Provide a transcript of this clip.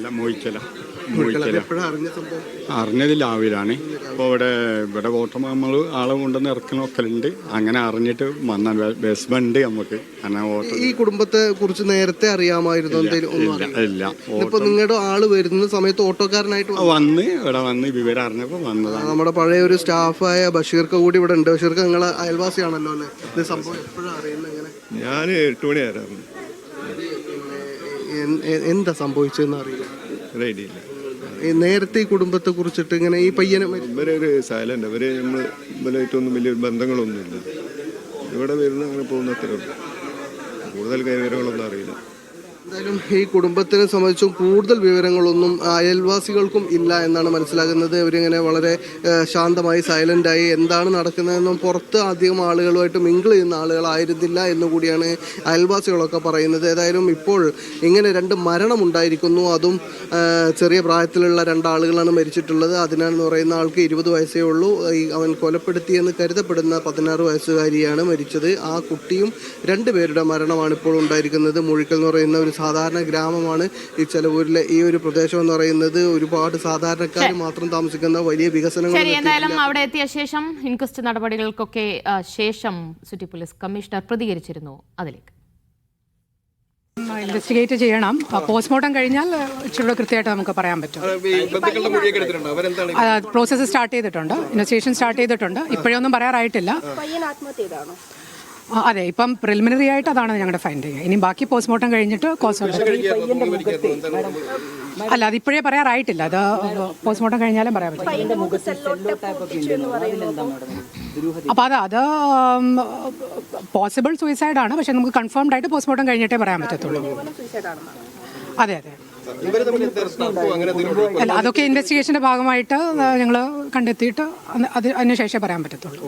അല്ല അറിഞ്ഞത് ലാവിലാണ്. ഇപ്പോൾ ഇവിടെ വോട്ടർ ആളെ കൊണ്ടുവന്ന് ഇറക്കണൊക്കെയുണ്ട്. അങ്ങനെ അറിഞ്ഞിട്ട് വന്ന ബേസ്മെന്റ് നമുക്ക്. ഈ കുടുംബത്തെ കുറിച്ച് നേരത്തെ അറിയാമായിരുന്നു? ഇല്ല. ഇപ്പൊ നിങ്ങളുടെ ആള് വരുന്ന സമയത്ത് ഓട്ടോക്കാരനായിട്ട് ഇവിടെ വന്ന് വിവരം അറിഞ്ഞപ്പോൾ വന്നതാണ്. നമ്മുടെ പഴയ ഒരു സ്റ്റാഫായ ബഷീർക്ക് കൂടി ഇവിടെ ഉണ്ട്. ബഷീർക്ക് നിങ്ങളെ അയൽവാസിയാണല്ലോ അല്ലേ? ഇത് സംഭവം എപ്പോഴാണ് അറിയുന്നത്? എങ്ങനെ? ഞാൻ 8 മണിയായിരുന്നു. എന്താ സംഭവിച്ചതെന്ന് അറിയില്ല. റെഡിയില്ല. നേരത്തെ ഈ കുടുംബത്തെ കുറിച്ചിട്ട് ഇങ്ങനെ ഈ പയ്യനെ ഇവരൊരു സൈലന്റ്, അവര് ഇവരായിട്ടൊന്നും വലിയ ബന്ധങ്ങളൊന്നുമില്ല. ഇവിടെ വരുന്ന അങ്ങനെ പോകുന്നത്രേ ഉള്ളൂ. കൂടുതൽ വിവരങ്ങളൊന്നും അറിയില്ല. എന്തായാലും ഈ കുടുംബത്തിനെ സംബന്ധിച്ചും കൂടുതൽ വിവരങ്ങളൊന്നും അയൽവാസികൾക്കും ഇല്ല എന്നാണ് മനസ്സിലാകുന്നത്. അവരിങ്ങനെ വളരെ ശാന്തമായി സൈലൻ്റായി എന്താണ് നടക്കുന്നതെന്നും പുറത്ത് അധികം ആളുകളുമായിട്ട് മിങ്കിൾ ചെയ്യുന്ന ആളുകളായിരുന്നില്ല എന്നുകൂടിയാണ് അയൽവാസികളൊക്കെ പറയുന്നത്. ഏതായാലും ഇപ്പോൾ ഇങ്ങനെ 2 മരണമുണ്ടായിരിക്കുന്നു. അതും ചെറിയ പ്രായത്തിലുള്ള 2 ആളുകളാണ് മരിച്ചിട്ടുള്ളത്. അതിനാന്ന് പറയുന്ന ആൾക്ക് 20 വയസ്സേ ഉള്ളൂ. അവൻ കൊലപ്പെടുത്തിയെന്ന് കരുതപ്പെടുന്ന 16 വയസ്സുകാരിയാണ് മരിച്ചത്. ആ കുട്ടിയും 2 പേരുടെ മരണമാണ് ഇപ്പോൾ ഉണ്ടായിരിക്കുന്നത്. മുഴിക്കൽ എന്ന് പറയുന്ന ഒരു സാധാരണ ഗ്രാമമാണ് ഈ ചെലവൂരിലെ ഈ ഒരു പ്രദേശം എന്ന് പറയുന്നത്. ഒരുപാട് സാധാരണക്കാർ മാത്രം താമസിക്കുന്ന വലിയ വികസനങ്ങൾ. എന്തായാലും അവിടെ എത്തിയ ശേഷം ഇൻക്വസ്റ്റ് നടപടികൾക്കൊക്കെ ശേഷം സിറ്റി പോലീസ് കമ്മീഷണർ പ്രതികരിച്ചിരുന്നു. അതിലേക്ക് ഇൻവെസ്റ്റിഗേറ്റ് ചെയ്യണം. പോസ്റ്റ്മോർട്ടം കഴിഞ്ഞാൽ ഇച്ചിരി കൃത്യമായിട്ട് നമുക്ക് പറയാൻ പറ്റും. പ്രോസസ്സ് സ്റ്റാർട്ട് ചെയ്തിട്ടുണ്ട്, ഇൻവെസ്റ്റിഗേഷൻ സ്റ്റാർട്ട് ചെയ്തിട്ടുണ്ട്. ഇപ്പോഴൊന്നും പറയാറായിട്ടില്ല. അതെ, ഇപ്പം പ്രിലിമിനറി ആയിട്ട് അതാണ് ഞങ്ങളുടെ ഫൈൻഡിങ്. ഇനി ബാക്കി പോസ്റ്റ്മോർട്ടം കഴിഞ്ഞിട്ട് അല്ല, അതിപ്പോഴേ പറയാറായിട്ടില്ല. അത് പോസ്റ്റ്മോർട്ടം കഴിഞ്ഞാലും പറയാൻ പറ്റും. അപ്പോൾ അത് പോസിബിൾ സൂയിസൈഡാണ്. പക്ഷെ നമുക്ക് കൺഫേംഡ് ആയിട്ട് പോസ്റ്റ്മോർട്ടം കഴിഞ്ഞിട്ടേ പറയാൻ പറ്റത്തുള്ളൂ. അതെ. അല്ല, അതൊക്കെ ഇൻവെസ്റ്റിഗേഷൻ്റെ ഭാഗമായിട്ട് ഞങ്ങൾ കണ്ടെത്തിയിട്ട് അതിനുശേഷമേ പറയാൻ പറ്റത്തുള്ളൂ.